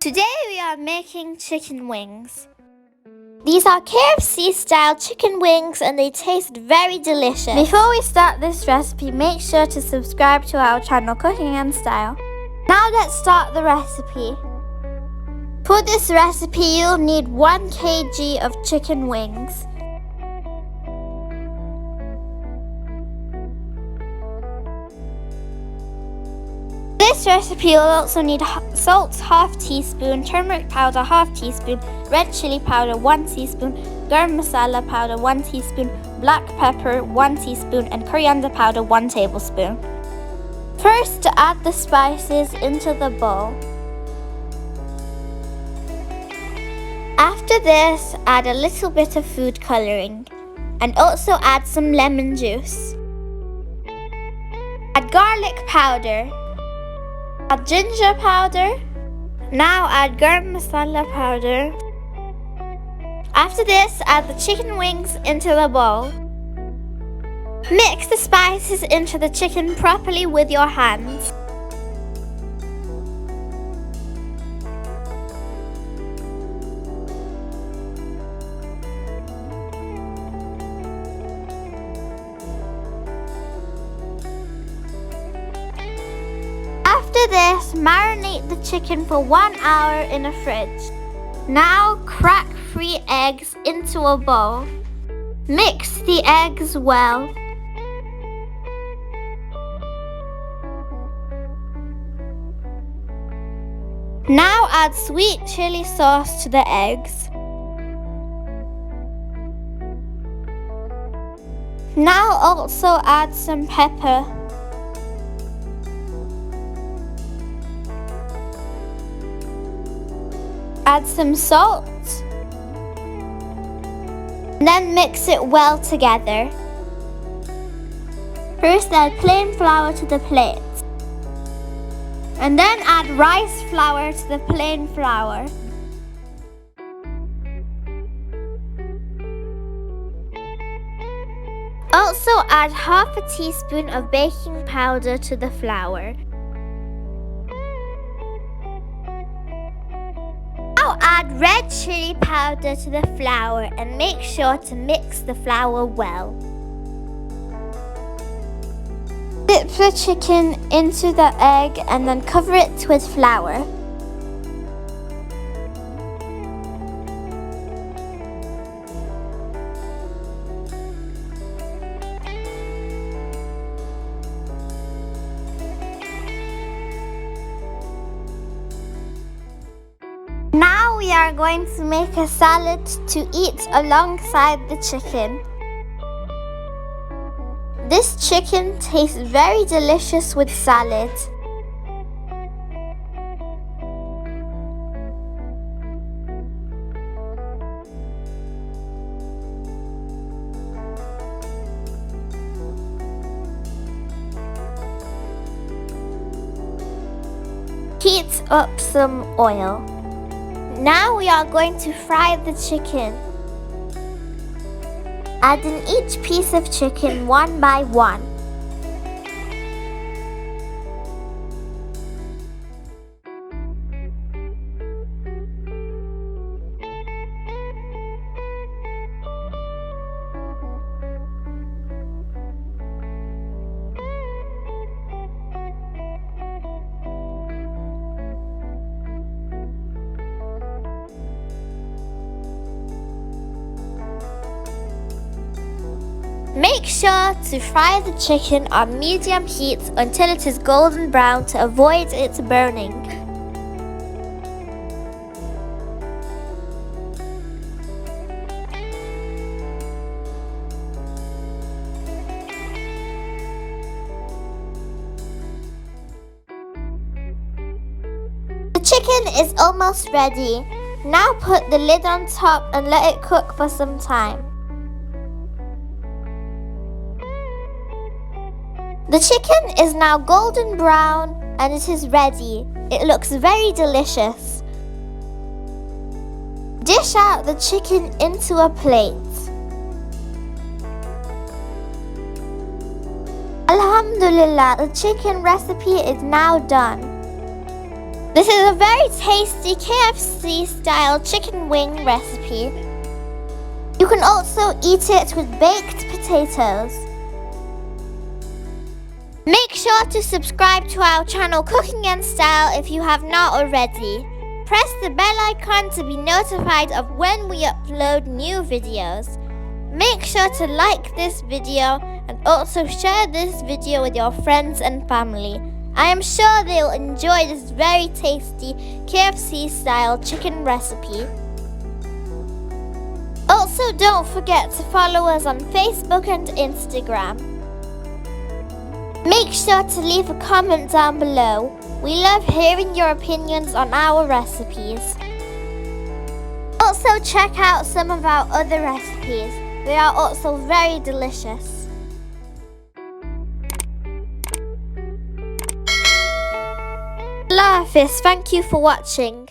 Today we are making chicken wings. These are KFC style chicken wings and they taste very delicious. Before we start this recipe, make sure to subscribe to our channel Cooking and Style. Now let's start the recipe. For this recipe you'll need 1 kg of chicken wings. This recipe you'll also need salt half teaspoon, turmeric powder half teaspoon, red chili powder 1 teaspoon, garam masala powder 1 teaspoon, black pepper 1 teaspoon and coriander powder 1 tablespoon. First, add the spices into the bowl. After this, add a little bit of food coloring and also add some lemon juice. Add garlic powder. Add ginger powder. Now add garam masala powder. After this, add the chicken wings into the bowl. Mix the spices into the chicken properly with your hands. After this, marinate the chicken for 1 hour in a fridge. Now crack 3 eggs into a bowl. Mix the eggs well. Now add sweet chili sauce to the eggs. Now also add some pepper. Add some salt, and then mix it well together. First add plain flour to the plate, and then add rice flour to the plain flour. Also add half a teaspoon of baking powder to the flour. Now add red chili powder to the flour and make sure to mix the flour well. Dip the chicken into the egg and then cover it with flour. Now we are going to make a salad to eat alongside the chicken. This chicken tastes very delicious with salad. Heat up some oil. Now we are going to fry the chicken. Add in each piece of chicken one by one. Make sure to fry the chicken on medium heat until it is golden brown to avoid it burning. The chicken is almost ready. Now put the lid on top and let it cook for some time. The chicken is now golden brown and it is ready. It looks very delicious. Dish out the chicken into a plate. Alhamdulillah, the chicken recipe is now done. This is a very tasty KFC style chicken wing recipe. You can also eat it with baked potatoes. Make sure to subscribe to our channel Cooking and Style if you have not already. Press the bell icon to be notified of when we upload new videos. Make sure to like this video and also share this video with your friends and family. I am sure they will enjoy this very tasty KFC style chicken recipe. Also, don't forget to follow us on Facebook and Instagram. Make sure to leave a comment down below. We love hearing your opinions on our recipes. Also, check out some of our other recipes. They are also very delicious. Allah Hafiz, thank you for watching.